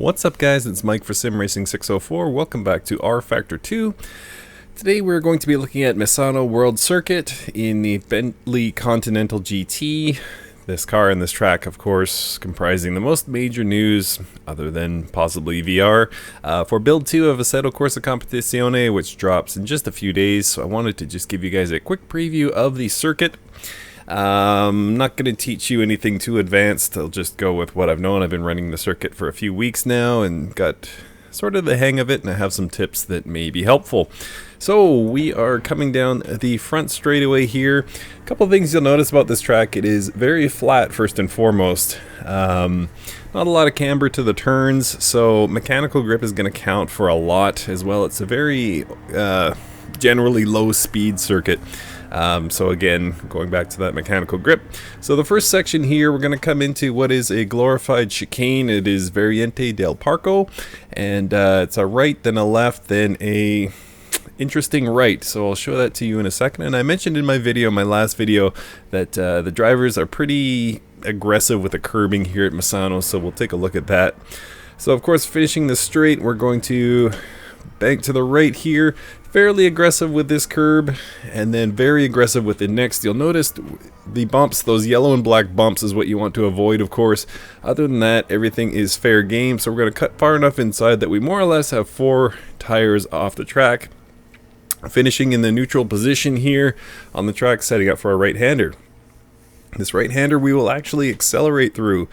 What's up guys, it's Mike for SimRacing604. Welcome back to rFactor 2. Today we're going to be looking at Misano World Circuit in the Bentley Continental GT. This car and this track, of course, comprising the most major news, other than possibly VR, for Build 2 of Assetto Corsa Competizione, which drops in just a few days. So I wanted to just give you guys a quick preview of the circuit. I'm not going to teach you anything too advanced. I'll just go with what I've known. I've been running the circuit for a few weeks now and got sort of the hang of it, and I have some tips that may be helpful. So we are coming down the front straightaway here. A couple of things you'll notice about this track: it is very flat first and foremost. Not a lot of camber to the turns, so mechanical grip is going to count for a lot as well. It's a very generally low speed circuit. So again, going back to that mechanical grip. So the first section here, we're going to come into what is a glorified chicane. It is Variente del Parco, and it's a right, then a left, then a interesting right. So I'll show that to you in a second. And I mentioned in my video, my last video, that the drivers are pretty aggressive with the curbing here at Misano, so we'll take a look at that. So of course, finishing the straight, we're going to bank to the right here. Fairly aggressive with this curb, and then very aggressive with the next. You'll notice the bumps, those yellow and black bumps, is what you want to avoid, of course. Other than that, everything is fair game. So we're going to cut far enough inside that we more or less have 4 tires off the track. Finishing in the neutral position here on the track, setting up for a right-hander. This right-hander we will actually accelerate through.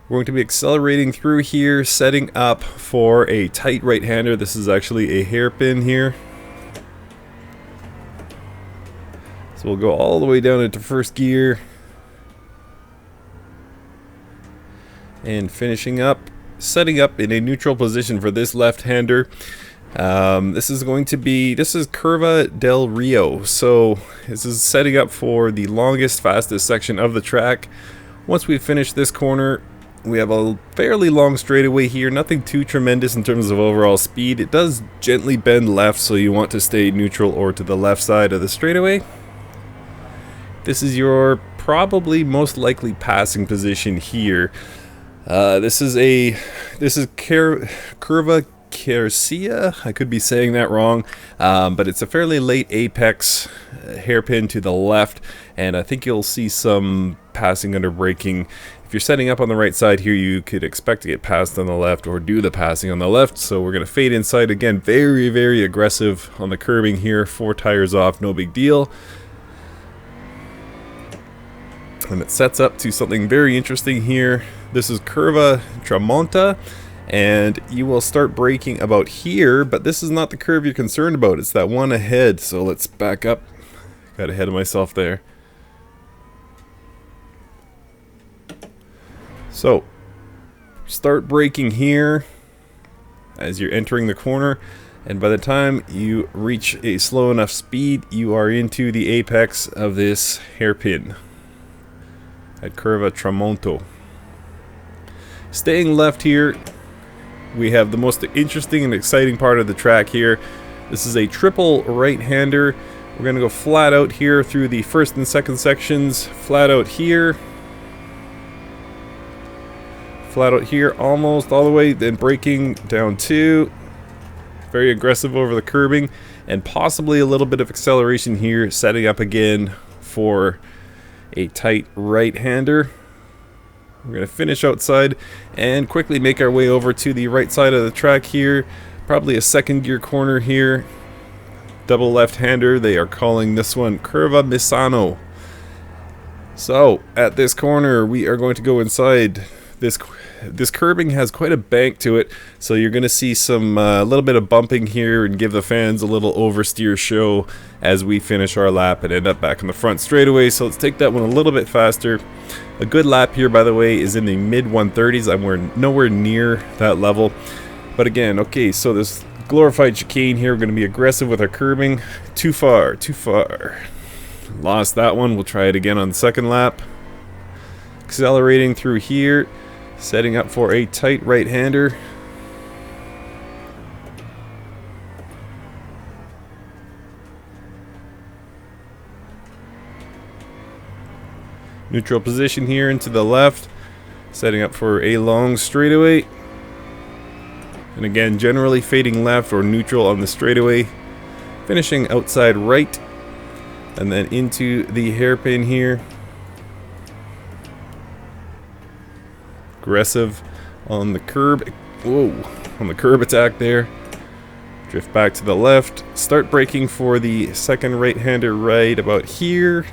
We're going to be accelerating through here, setting up for a tight right-hander. This is actually a hairpin here. So we'll go all the way down into first gear. And finishing up, setting up in a neutral position for this left-hander. This is Curva del Rio. So this is setting up for the longest, fastest section of the track. Once we finish this corner, we have a fairly long straightaway here. Nothing too tremendous in terms of overall speed. It does gently bend left, so you want to stay neutral or to the left side of the straightaway. This is your probably most likely passing position here. This is Curva Quercio. I could be saying that wrong, but it's a fairly late apex hairpin to the left, and I think you'll see some passing under braking. If you're setting up on the right side here, you could expect to get passed on the left or do the passing on the left. So we're going to fade inside again. Very, very aggressive on the curbing here. 4 tires off, no big deal. And it sets up to something very interesting here. This is Curva Tramonto, and you will start braking about here, but this is not the curve you're concerned about. It's that one ahead. So let's back up. Got ahead of myself there. So start braking here as you're entering the corner, and by the time you reach a slow enough speed, you are into the apex of this hairpin at Curva Tramonto. Staying left here, we have the most interesting and exciting part of the track here. This is a triple right-hander. We're going to go flat out here through the first and second sections, flat out here, flat out here, almost all the way, then braking down 2. Very aggressive over the curbing, and possibly a little bit of acceleration here, setting up again for a tight right-hander. We're going to finish outside and quickly make our way over to the right side of the track here. Probably a second gear corner here. Double left-hander. They are calling this one Curva Misano. So at this corner, we are going to go inside. This curbing has quite a bank to it, so you're going to see some little bit of bumping here and give the fans a little oversteer show as we finish our lap and end up back in the front straightaway. So let's take that one a little bit faster. A good lap here, by the way, is in the mid 130s. I'm nowhere near that level, but again, okay, so this glorified chicane here, we're going to be aggressive with our curbing. Too far, too far. Lost that one. We'll try it again on the second lap. Accelerating through here, setting up for a tight right-hander. Neutral position here into the left, setting up for a long straightaway. And again, generally fading left or neutral on the straightaway, finishing outside right, and then into the hairpin here. Aggressive on the curb. Whoa, on the curb attack there. Drift back to the left. Start braking for the second right-hander right about here.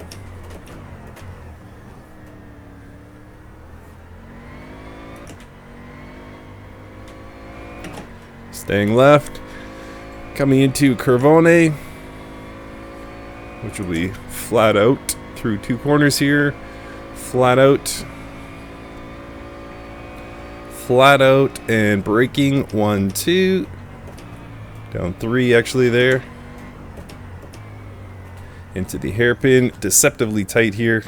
Staying left. Coming into Curvone, which will be flat out through two corners here. Flat out, and braking 1, 2, down 3 actually there, into the hairpin, deceptively tight here.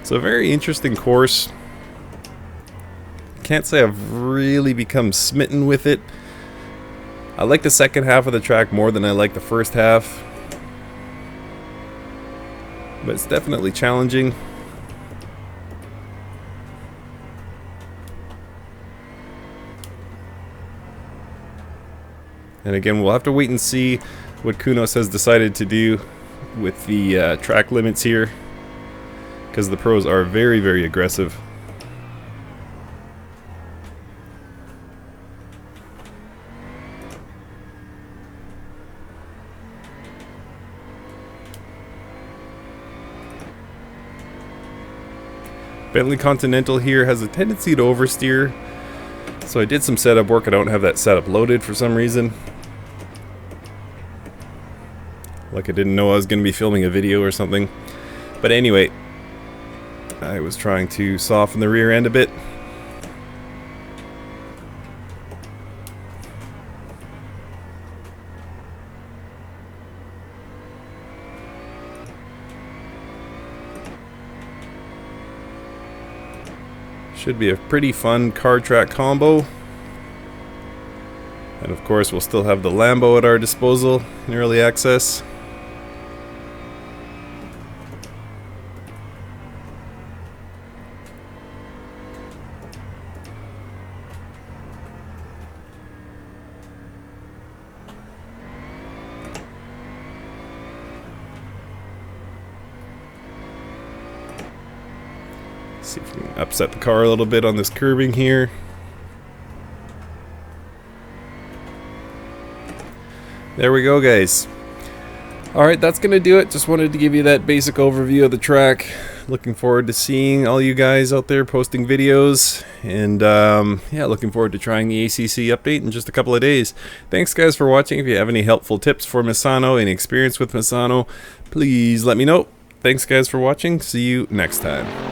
So a very interesting course. Can't say I've really become smitten with it. I like the second half of the track more than I like the first half. But it's definitely challenging. And again, we'll have to wait and see what Kunos has decided to do with the track limits here, because the pros are very, very aggressive. Bentley Continental here has a tendency to oversteer, so I did some setup work. I don't have that setup loaded for some reason. Like I didn't know I was going to be filming a video or something. But anyway, I was trying to soften the rear end a bit. Should be a pretty fun car track combo. And of course we'll still have the Lambo at our disposal in early access. See if we can upset the car a little bit on this curbing here. There we go, guys. Alright, that's going to do it. Just wanted to give you that basic overview of the track. Looking forward to seeing all you guys out there posting videos. And yeah, looking forward to trying the ACC update in just a couple of days. Thanks, guys, for watching. If you have any helpful tips for Misano, any experience with Misano, please let me know. Thanks, guys, for watching. See you next time.